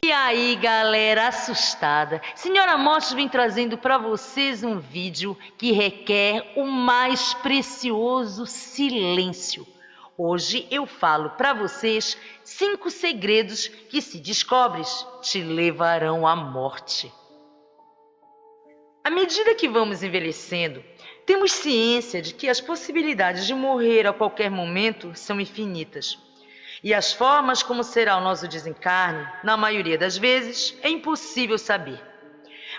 E aí, galera assustada, Senhora Morte vem trazendo para vocês um vídeo que requer o mais precioso silêncio. Hoje eu falo para vocês 5 segredos que, se descobres, te levarão à morte. À medida que vamos envelhecendo, temos ciência de que as possibilidades de morrer a qualquer momento são infinitas. E as formas como será o nosso desencarne, na maioria das vezes, é impossível saber.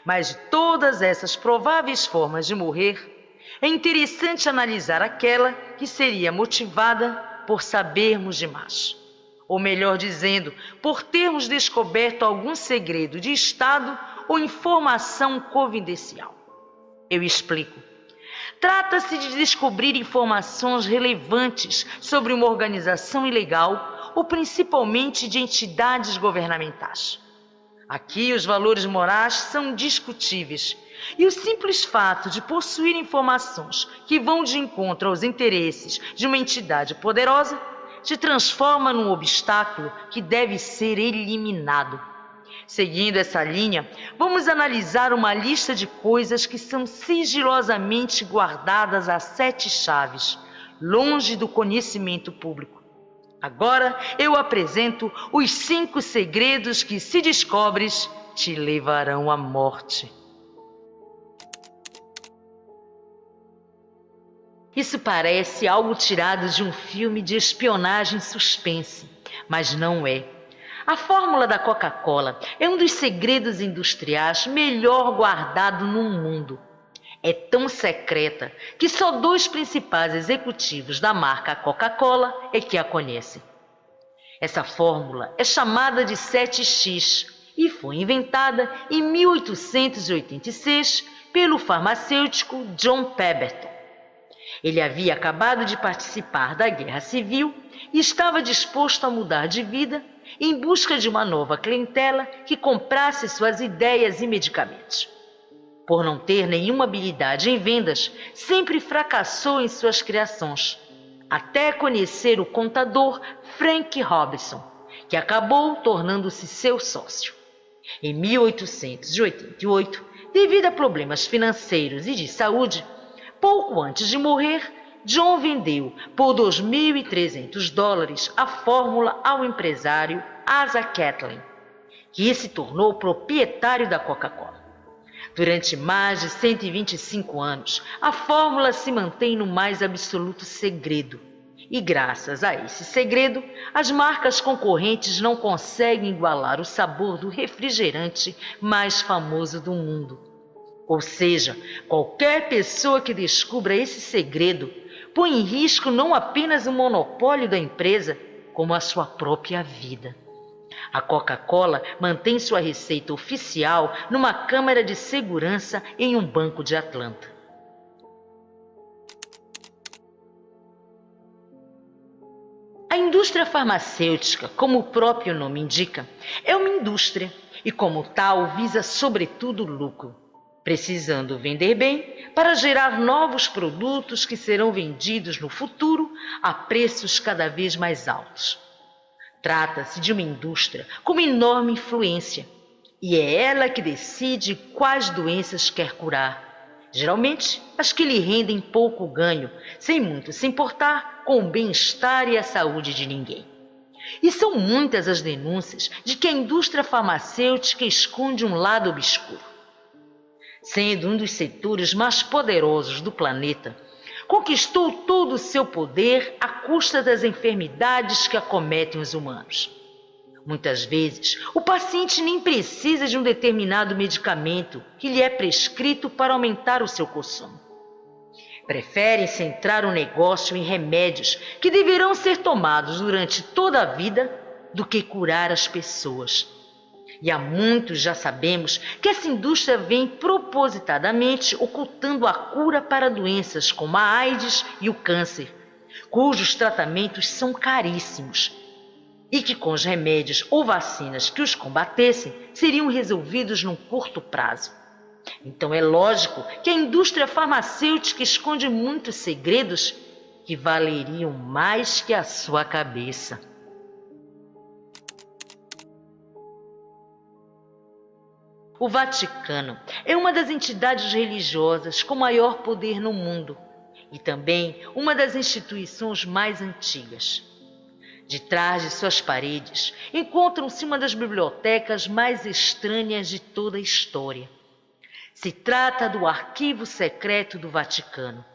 Mas de todas essas prováveis formas de morrer, é interessante analisar aquela que seria motivada por sabermos demais. Ou melhor dizendo, por termos descoberto algum segredo de estado ou informação confidencial. Eu explico. Trata-se de descobrir informações relevantes sobre uma organização ilegal ou principalmente de entidades governamentais. Aqui os valores morais são discutíveis e o simples fato de possuir informações que vão de encontro aos interesses de uma entidade poderosa se transforma num obstáculo que deve ser eliminado. Seguindo essa linha, vamos analisar uma lista de coisas que são sigilosamente guardadas a 7 chaves, longe do conhecimento público. Agora eu apresento os 5 segredos que, se descobres, te levarão à morte. Isso parece algo tirado de um filme de espionagem suspense, mas não é. A fórmula da Coca-Cola é um dos segredos industriais melhor guardado no mundo. É tão secreta que só 2 principais executivos da marca Coca-Cola é que a conhecem. Essa fórmula é chamada de 7X e foi inventada em 1886 pelo farmacêutico John Pemberton. Ele havia acabado de participar da Guerra Civil e estava disposto a mudar de vida em busca de uma nova clientela que comprasse suas ideias e medicamentos. Por não ter nenhuma habilidade em vendas, sempre fracassou em suas criações, até conhecer o contador Frank Robinson, que acabou tornando-se seu sócio. Em 1888, devido a problemas financeiros e de saúde, pouco antes de morrer, John vendeu por $2.300 a fórmula ao empresário Asa Catlin, que se tornou proprietário da Coca-Cola. Durante mais de 125 anos, a fórmula se mantém no mais absoluto segredo. E graças a esse segredo, as marcas concorrentes não conseguem igualar o sabor do refrigerante mais famoso do mundo. Ou seja, qualquer pessoa que descubra esse segredo põe em risco não apenas o monopólio da empresa, como a sua própria vida. A Coca-Cola mantém sua receita oficial numa câmara de segurança em um banco de Atlanta. A indústria farmacêutica, como o próprio nome indica, é uma indústria e, como tal, visa sobretudo lucro, precisando vender bem para gerar novos produtos que serão vendidos no futuro a preços cada vez mais altos. Trata-se de uma indústria com uma enorme influência e é ela que decide quais doenças quer curar, geralmente as que lhe rendem pouco ganho, sem muito se importar com o bem-estar e a saúde de ninguém. E são muitas as denúncias de que a indústria farmacêutica esconde um lado obscuro. Sendo um dos setores mais poderosos do planeta, conquistou todo o seu poder à custa das enfermidades que acometem os humanos. Muitas vezes, o paciente nem precisa de um determinado medicamento que lhe é prescrito para aumentar o seu consumo. Preferem centrar o negócio em remédios que deverão ser tomados durante toda a vida do que curar as pessoas. E há muitos já sabemos que essa indústria vem propositadamente ocultando a cura para doenças como a AIDS e o câncer, cujos tratamentos são caríssimos e que com os remédios ou vacinas que os combatessem seriam resolvidos num curto prazo. Então é lógico que a indústria farmacêutica esconde muitos segredos que valeriam mais que a sua cabeça. O Vaticano é uma das entidades religiosas com maior poder no mundo e também uma das instituições mais antigas. De trás de suas paredes encontram-se uma das bibliotecas mais estranhas de toda a história. Se trata do Arquivo Secreto do Vaticano.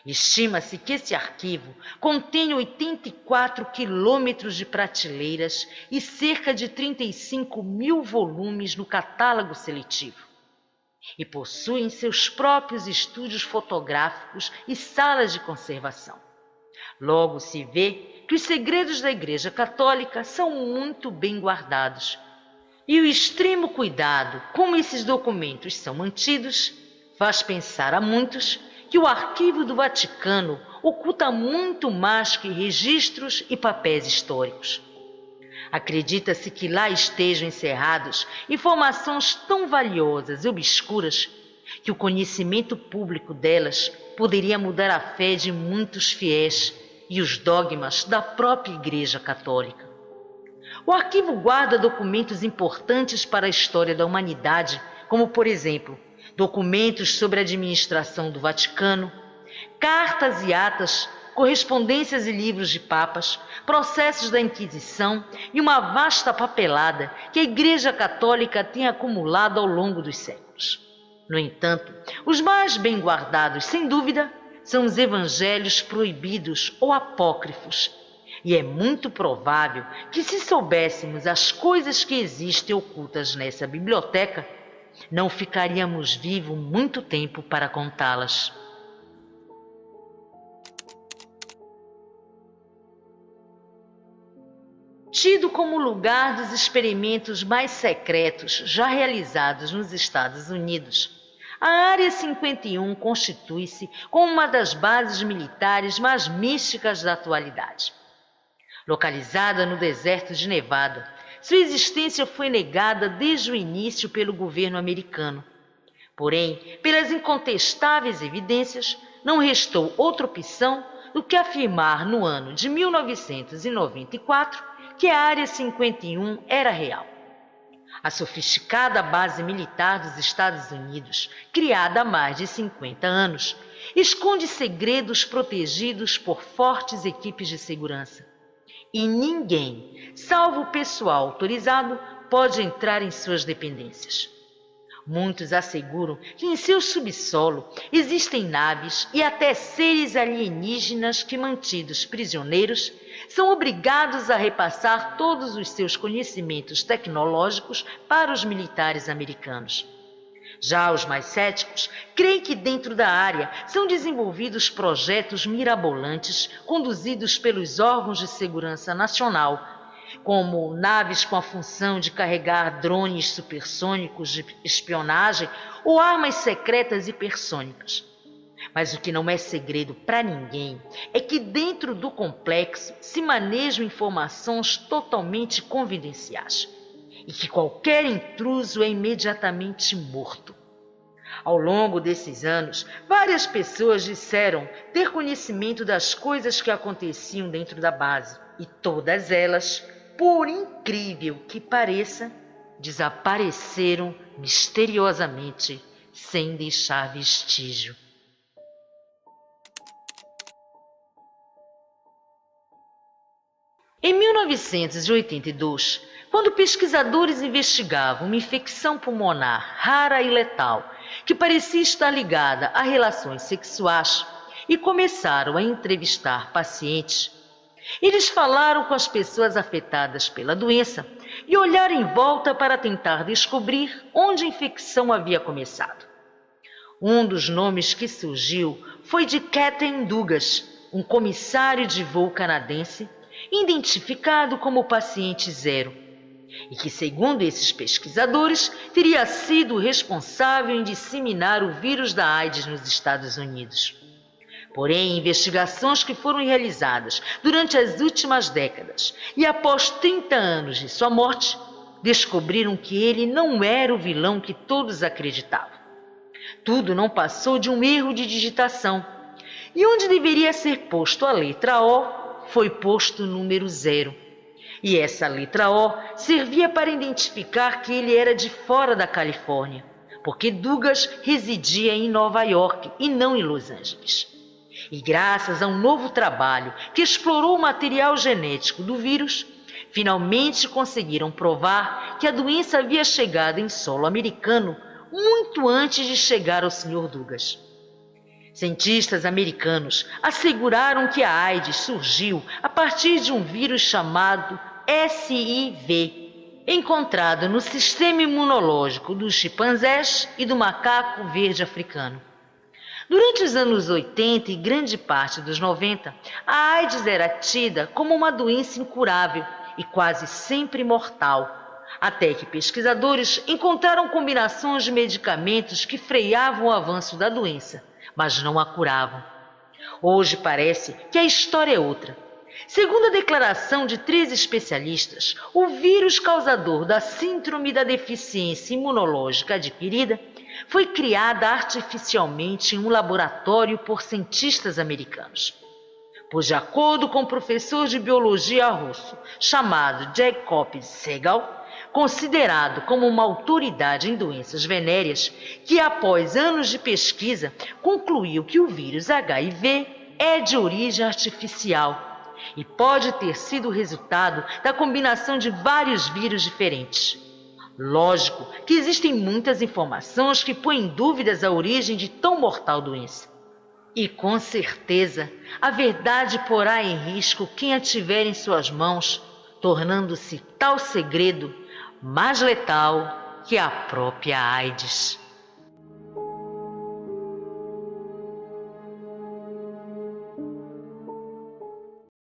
Estima-se que esse arquivo contém 84 quilômetros de prateleiras e cerca de 35 mil volumes no catálogo seletivo. E possuem seus próprios estúdios fotográficos e salas de conservação. Logo se vê que os segredos da Igreja Católica são muito bem guardados. E o extremo cuidado como esses documentos são mantidos faz pensar a muitos que o Arquivo do Vaticano oculta muito mais que registros e papéis históricos. Acredita-se que lá estejam encerradas informações tão valiosas e obscuras que o conhecimento público delas poderia mudar a fé de muitos fiéis e os dogmas da própria Igreja Católica. O arquivo guarda documentos importantes para a história da humanidade, como, por exemplo, documentos sobre a administração do Vaticano, cartas e atas, correspondências e livros de papas, processos da Inquisição e uma vasta papelada que a Igreja Católica tem acumulado ao longo dos séculos. No entanto, os mais bem guardados, sem dúvida, são os evangelhos proibidos ou apócrifos. E é muito provável que, se soubéssemos as coisas que existem ocultas nessa biblioteca, não ficaríamos vivos muito tempo para contá-las. Tido como lugar dos experimentos mais secretos já realizados nos Estados Unidos, a Área 51 constitui-se como uma das bases militares mais místicas da atualidade. Localizada no deserto de Nevada, sua existência foi negada desde o início pelo governo americano. Porém, pelas incontestáveis evidências, não restou outra opção do que afirmar no ano de 1994 que a Área 51 era real. A sofisticada base militar dos Estados Unidos, criada há mais de 50 anos, esconde segredos protegidos por fortes equipes de segurança. E ninguém, salvo o pessoal autorizado, pode entrar em suas dependências. Muitos asseguram que em seu subsolo existem naves e até seres alienígenas que, mantidos prisioneiros, são obrigados a repassar todos os seus conhecimentos tecnológicos para os militares americanos. Já os mais céticos creem que dentro da área são desenvolvidos projetos mirabolantes conduzidos pelos órgãos de segurança nacional, como naves com a função de carregar drones supersônicos de espionagem ou armas secretas hipersônicas. Mas o que não é segredo para ninguém é que dentro do complexo se manejam informações totalmente confidenciais e que qualquer intruso é imediatamente morto. Ao longo desses anos, várias pessoas disseram ter conhecimento das coisas que aconteciam dentro da base e todas elas, por incrível que pareça, desapareceram misteriosamente sem deixar vestígio. Em 1982, quando pesquisadores investigavam uma infecção pulmonar rara e letal, que parecia estar ligada a relações sexuais, e começaram a entrevistar pacientes, eles falaram com as pessoas afetadas pela doença e olharam em volta para tentar descobrir onde a infecção havia começado. Um dos nomes que surgiu foi de Captain Douglas, um comissário de voo canadense, identificado como paciente zero, e que, segundo esses pesquisadores, teria sido o responsável em disseminar o vírus da AIDS nos Estados Unidos. Porém, investigações que foram realizadas durante as últimas décadas e após 30 anos de sua morte, descobriram que ele não era o vilão que todos acreditavam. Tudo não passou de um erro de digitação, e onde deveria ser posto a letra O, foi posto o número 0. E essa letra O servia para identificar que ele era de fora da Califórnia, porque Douglas residia em Nova York e não em Los Angeles. E graças a um novo trabalho que explorou o material genético do vírus, finalmente conseguiram provar que a doença havia chegado em solo americano muito antes de chegar ao Sr. Douglas. Cientistas americanos asseguraram que a AIDS surgiu a partir de um vírus chamado SIV, encontrado no sistema imunológico dos chimpanzés e do macaco verde africano. Durante os anos 80 e grande parte dos 90, a AIDS era tida como uma doença incurável e quase sempre mortal, até que pesquisadores encontraram combinações de medicamentos que freavam o avanço da doença, mas não a curavam. Hoje parece que a história é outra. Segundo a declaração de 3 especialistas, o vírus causador da síndrome da deficiência imunológica adquirida foi criada artificialmente em um laboratório por cientistas americanos. Pois, de acordo com o professor de biologia russo chamado Jacob Segal, considerado como uma autoridade em doenças venéreas, que após anos de pesquisa concluiu que o vírus HIV é de origem artificial e pode ter sido o resultado da combinação de vários vírus diferentes. Lógico que existem muitas informações que põem em dúvidas a origem de tão mortal doença. E com certeza, a verdade porá em risco quem a tiver em suas mãos, tornando-se tal segredo mais letal que a própria AIDS.